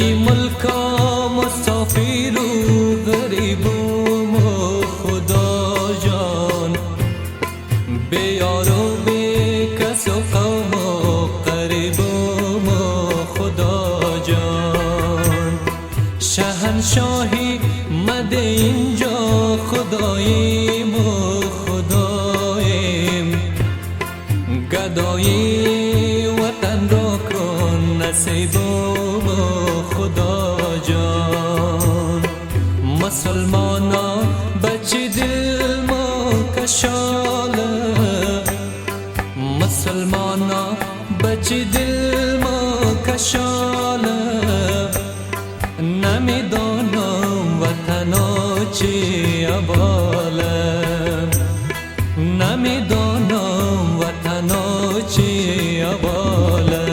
ای ملکا مسافر و غریبم و خدا جان، به یار و به کس و قوم و قریبم و خدا جان. شهنشاهی مده اینجا خداییم و خداییم، گدایی وطن را کن نصیبم و خدا جان. مسلمانا بچه دل ما کشاله، مسلمانا بچه دل ما کشاله، نمیدانم وطنا چی احواله، نمیدانم وطنا چی احواله.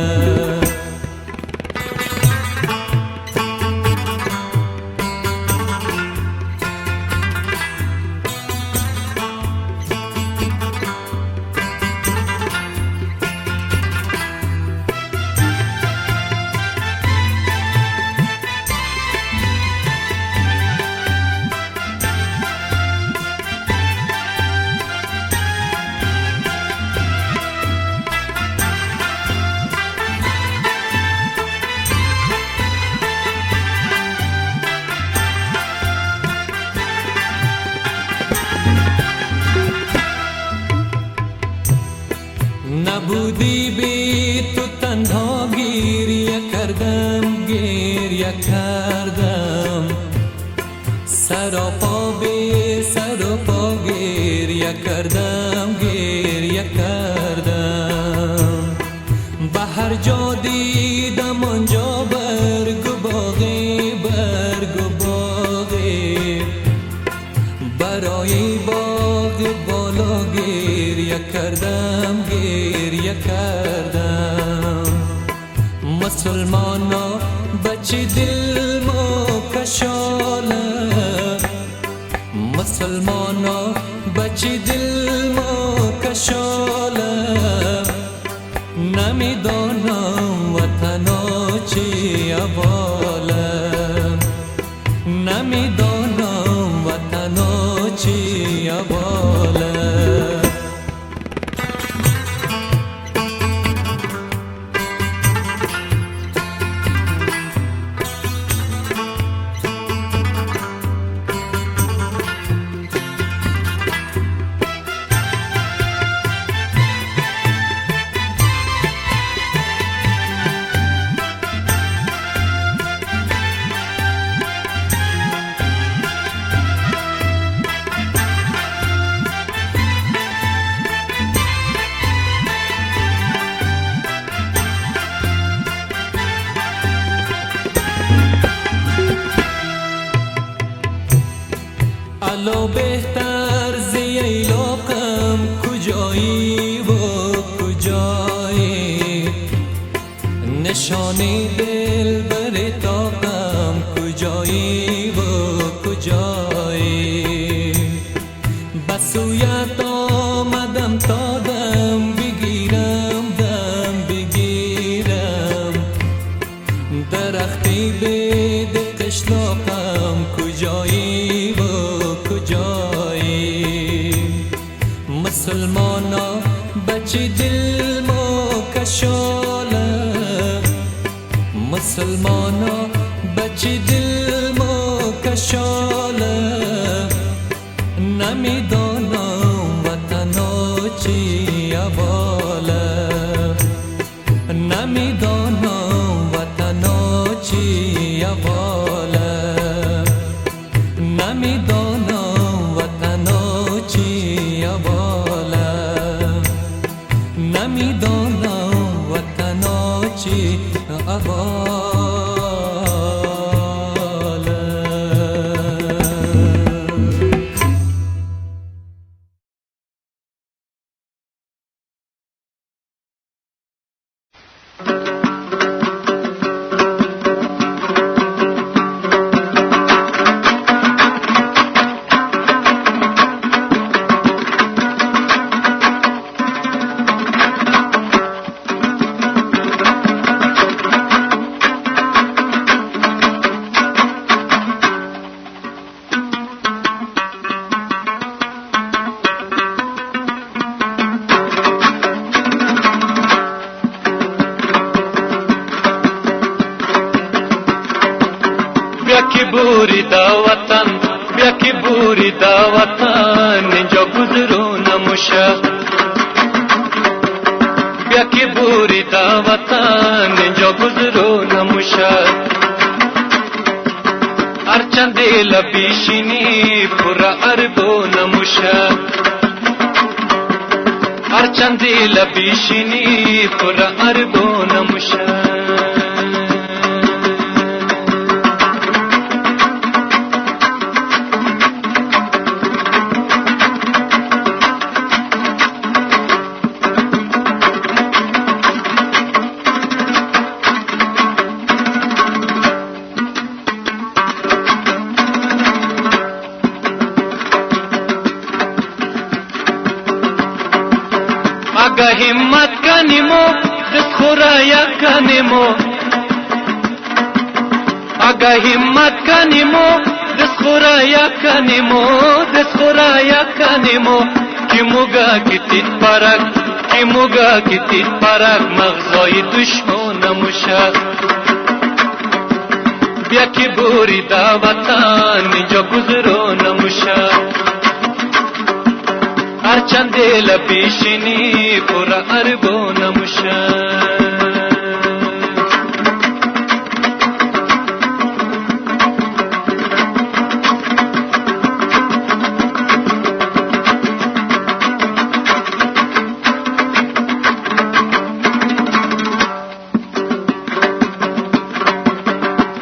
نبودی بی تو تنها گریه کردم، گریه کردم، سراپا بی سراپا گریه کردم، گریه کردم. به هر جا دیدم آنجا برگ و باغی، برگ و باغی، برای باغ بالا گریه کردم، گریه کردم. مسلمانا بچه دل ما کشاله، مسلمانا بچه دل ما کشاله، نمیدانم وطنا چی احواله، نمیدانم وطنا چی احواله. الو بهتر زی ایلاقم کجایی و کجایی، نشانی دل بر تاقم کجایی و کجایی. بسویت آمدم تا دم بگیرم، دم بگیرم، درختی بید قشلاقم کجایی و کجایی. مسلمانا بچه دل ما کشاله، مسلمانا بچه دل ما کشاله، نمیدانم وطنا چی احواله، نمیدانم وطنا چی احواله، نمیدانم وطنا چی احواله، نمیدانم وطنا چی احواله. بوری دا وطن بیا که بوری دا وطن اینجا گذرو نموشه بیا که بوری دا وطن اینجا گذرو نموشه هرچند لبیشینی پر عربو نموشه هرچند لبیشینی پر عربو نموشه اگه همت کنیمو دست خورایا کنیمو اگه همت کنیمو دست خورایا کنیمو دست خورایا کنیمو کی موگا کتیت پرک کی موگا کتیت پرک مغزای دشمن نموشه بیا کی بوری دا وطن اینجا گذرو نموشه هرچند لبیشینی پر عربو نموشه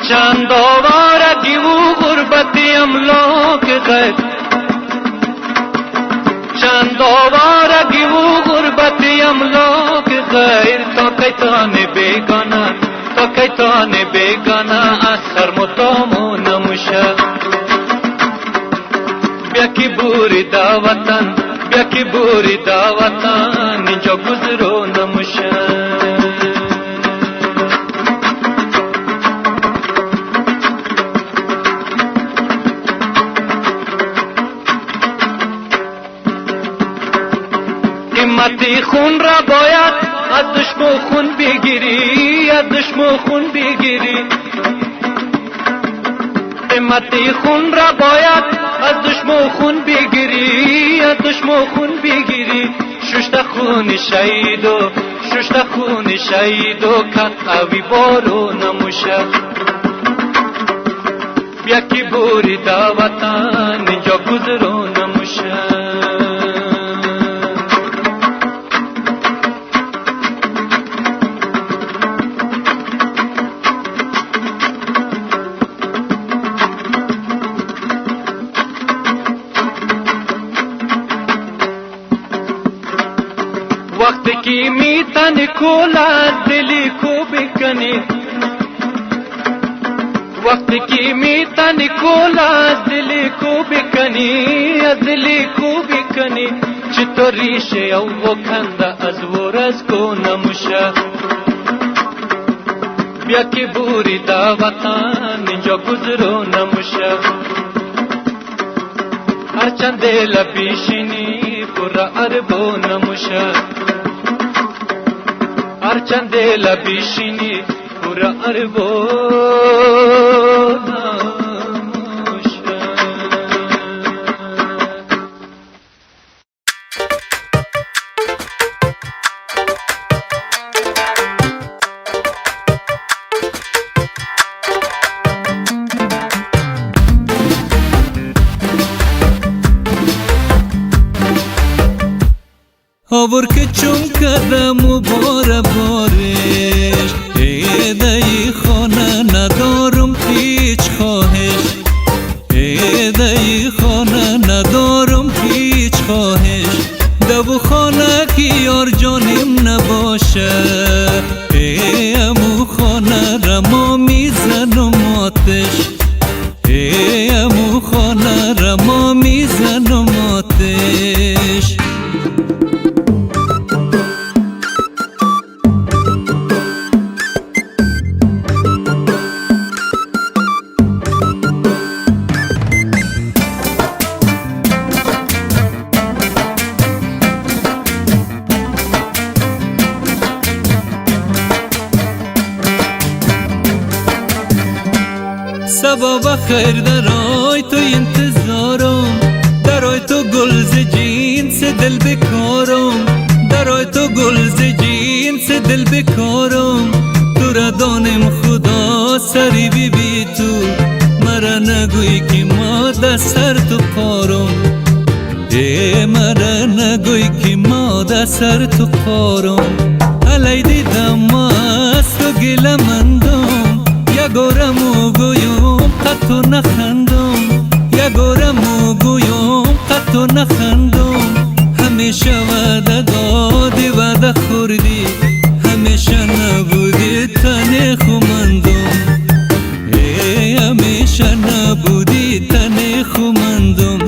چند آوارگی و غربتی املاک غیر چند آوارگی و غربتی املاک غیر تا کیتان بیگانه تا کیتان بیگانه از سرمتامو نموشه بیا کی بوری دا وطن بیا کی بوری دا وطن اینجا گذرو نموشه همتی خون را باید از دشمن خون بگیری از دشمن خون بگیری همتی خون را باید از دشمن خون بگیری از دشمن خون بگیری ششت خون شهیدو ششت خون شهیدو کت قوی بارو نموشه بیا کی بوری دا وطن اینجا گذرو نموشه وقت کی میتن کولا دلی کو بکنی وقت کی میتن کولا دلی کو بکنی دلی کو بکنی چطوری شه او کنده از ورز کو نموشه بیا کی بوری دا وطن اینجا گذرو نموشه هرچند لبیشینی پر عربو نموشه هرچند لبیشینی پر عربو نموشه آور که چون کردم و بار بارش ایدهی خانه ندارم هیچ خواهش ایدهی خانه ندارم هیچ خواهش دو خانه که یار جانم نباشه امو خانه را ما میزنم آتش امو خانه را ما میزنم آتش صبا بخیر درای تو انتظارم، درای تو گلز جینس دل بکارم، درای تو گلز جینس دل بکارم. تو را دانم خدا سری بی تو، مرا نگوی که ما دست سر تو پارم. مرا نگوی که ما دست سر تو پارم. علی دیدم از تو گلمندم، یگارمو گویم قطع نخندم، یگارمو گویم قطع نخندم. همیشه وعده دادی وعده خوردی، همیشه نبودی تن خومندم. همیشه نبودی تن خومندم.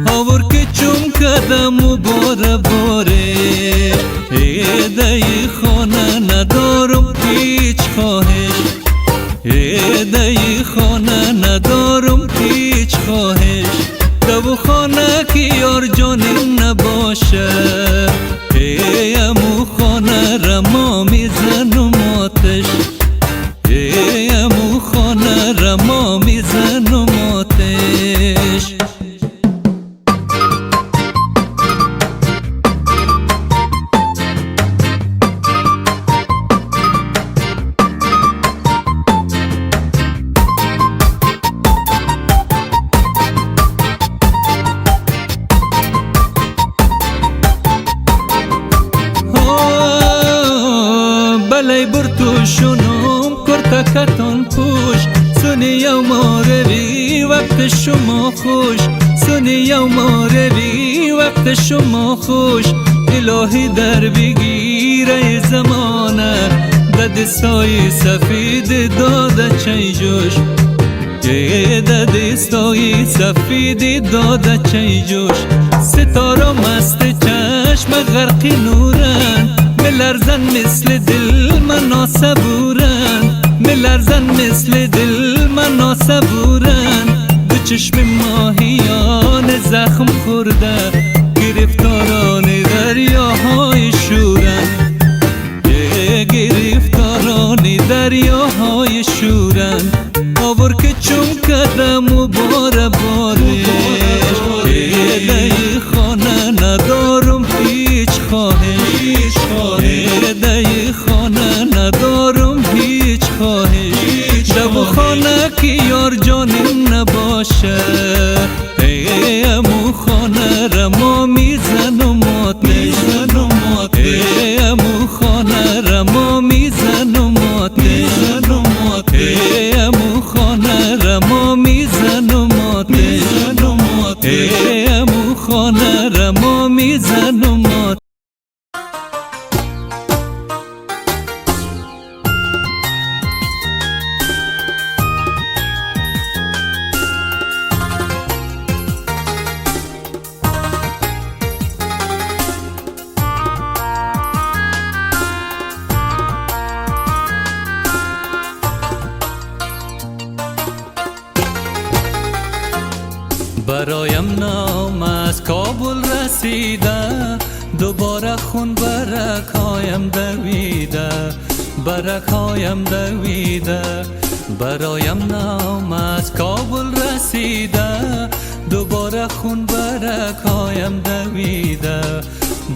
آور که چون کدم و باره باره، دی خانه ندارم هیچ خواهش، دی خانه ندارم هیچ خواهش. دو خانه که یار جانم نباشه، امو خانه را ما میزنم آتش، امو خانه را ما میزنم آتش. بلای برتو شنوم کرتا کتان پوش، سنی یوم روی وقت شما خوش، سنی یوم روی وقت شما خوش. الهی در بگیره زمانه، دد سای سفید داده چی جوش، دد سای سفید داده چی جوش. ستاره مست چشم غرقی نورن، ملرزن مثل دل من صبورن، ملرزن مثل دل من صبورن. دو چشم ماهیان زخم خورده، گرفتاران دریاهای شورن، گرفتاران دریاهای شورن. آور که چون کدم و باره باره، دی خانه ندارم هیچ خواهش، دی خانه ندارم هیچ خواهش. دو خانه که یار جانم نباشه، امو خانه را ما میزنم آتش، امو خانه را ما میزنم آتش، امو خانه را ما میزنم آتش، امو خانه را ما میزنم آتش. برایم نام از کابل رسیده، دوباره خون برکایم دویده، برکایم دویده. برایم نام از کابل رسیده، دوباره خون برکایم دویده،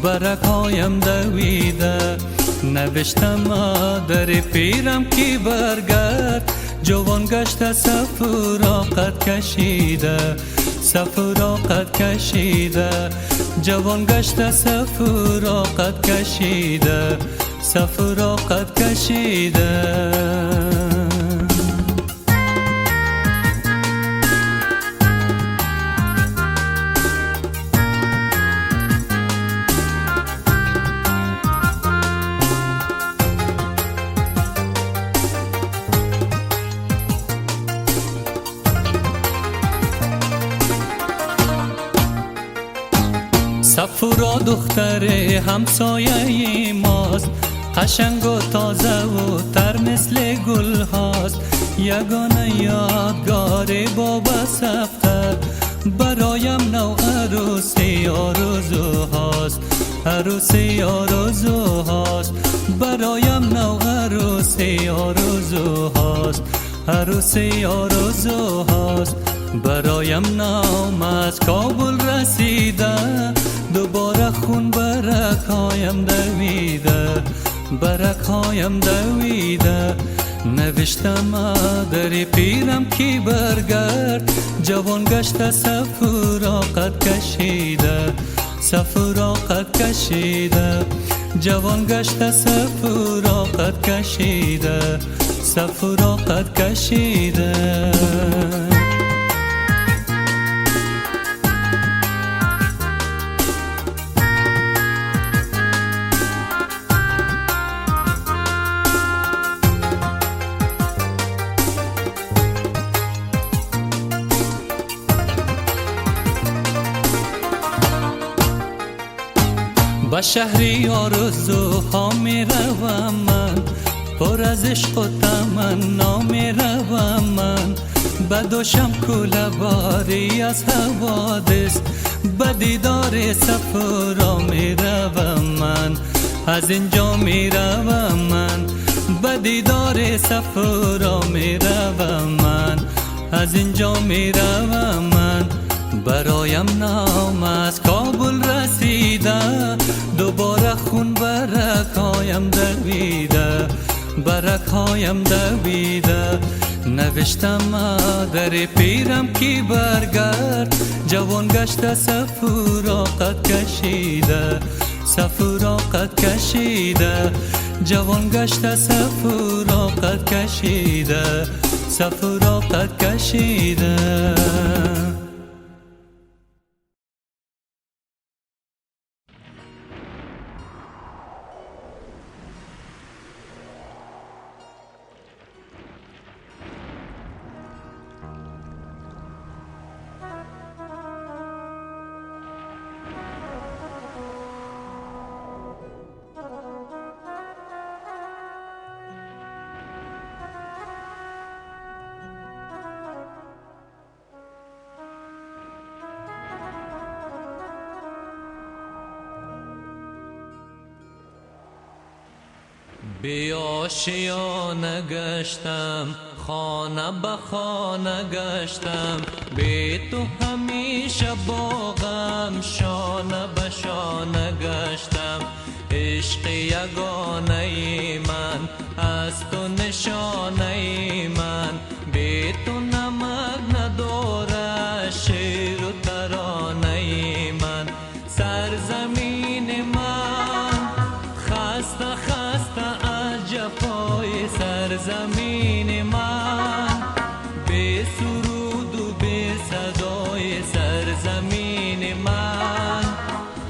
برکایم دویده. نوشتم مادر پیرم کی برگرد، جوان گشته سفراقت کشیده، سفراقت کشیده. جوان گشته سفراقت کشیده، سفراقت کشیده. سفورا دختر همسایه ماست، قشنگ و تازه و تر مثل گل هاست. یگانه یادگار بابا سفته، برایم نو عروسی آرزو هاست، عروسی آرزو هاست. برایم نو عروسی آرزو هاست، عروسی آرزوهاست. برایم نام از کابل رسیده، دوباره خون برکایم دویده، برکایم دویده. نوشتم مادری پیرم کی برگرد، جوان گشته سفراقت کشیده، سفراقت کشیده. جوان گشته سفراقت کشیده، سفراقت کشیده. با شهری آرزوها می روم من، پر از عشق و تمنا می روم من. بدوشم کوله باری از حوادث، به دیدار صفرا می روم من. از اینجا می روم من، به دیدار صفرا می روم من. از اینجا می روم من. برایم نام از کابل رسیده، دوباره خون برکایم دویده، برکایم دویده. نوشتم مادر پیرم کی برگرد، جوان گشته سفراقت کشیده، سفراقت کشیده. جوان گشته سفراقت کشیده، سفراقت کشیده. بی آشیانه گشتم، خانه به خانه گشتم. بی تو همیشه با غم، شانه به شانه گشتم. عشق یگانه من، از تو نشانه من. بی تو نمک نداره شعر و ترانه من. سرزمین من خسته خسته از جفای سرزمین من. بی سرود و بی صدای سرزمین من.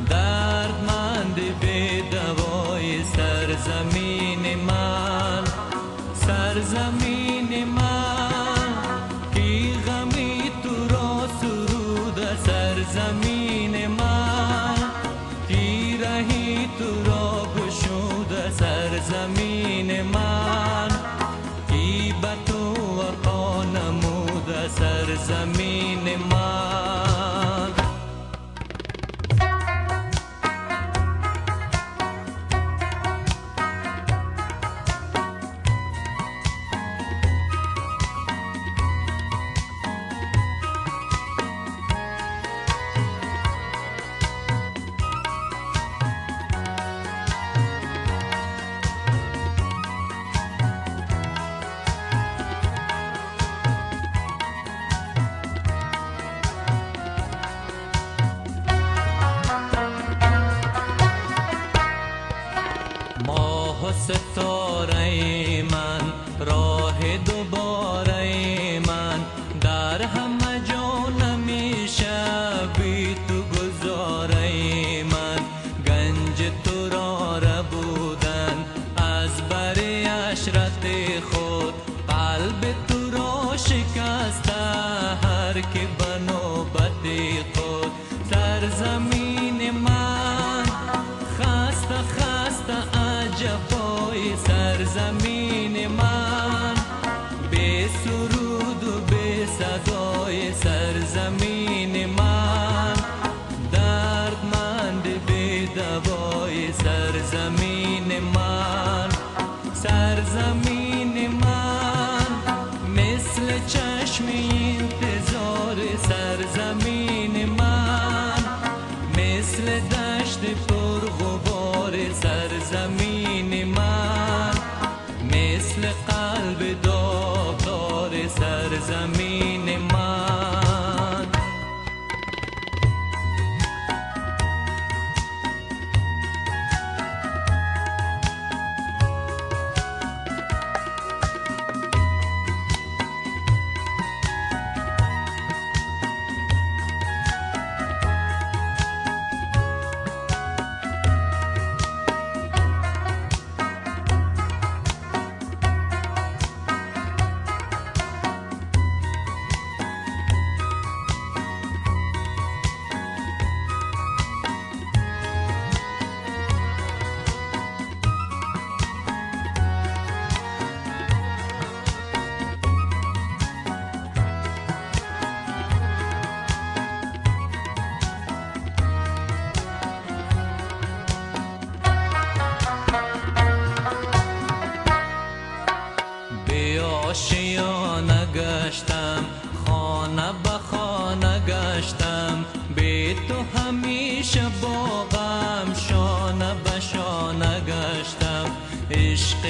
دردمند بی دوای سرزمین من. سرزمین من کی غمی تو را سرود سرزمین من. کی رهی تو را گشود سرزمین من. کی به تو وفا نمود سرزمین من. ماه و ستاره من، راه دوباره من. در همه جا نمیشه بی تو گذاره من. گنج تو را ربودن از بر عشرت خود. قلب تو را شکسته هر که به نوبت خود. سرزمین من خسته خسته جفای سرزمین من. بی سرود و بی صدای سرزمین من. دردمند بی دوای سرزمین من. سرزمین من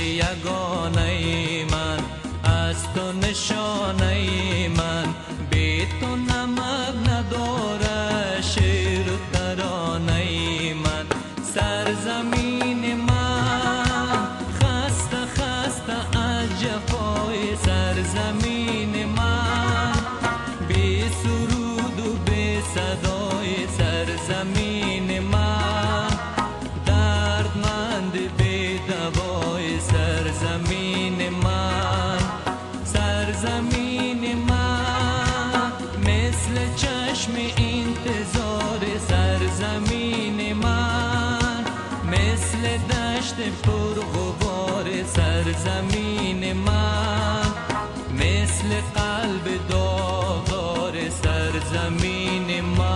یگانه من، از تو نشانه من، بی تو نمک نداره شعر و ترانه من. سرزمین من خسته خسته از جفای سرزمین من، بی سرود و بی صدای سرزمین من، دردمند بی دوای سرزمین من. سرزمین من مثل چشم انتظار سرزمین من، مثل دشت پرغبار سرزمین من، مثل قلب داغدار سرزمین من.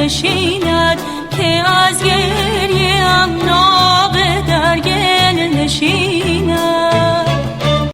نشین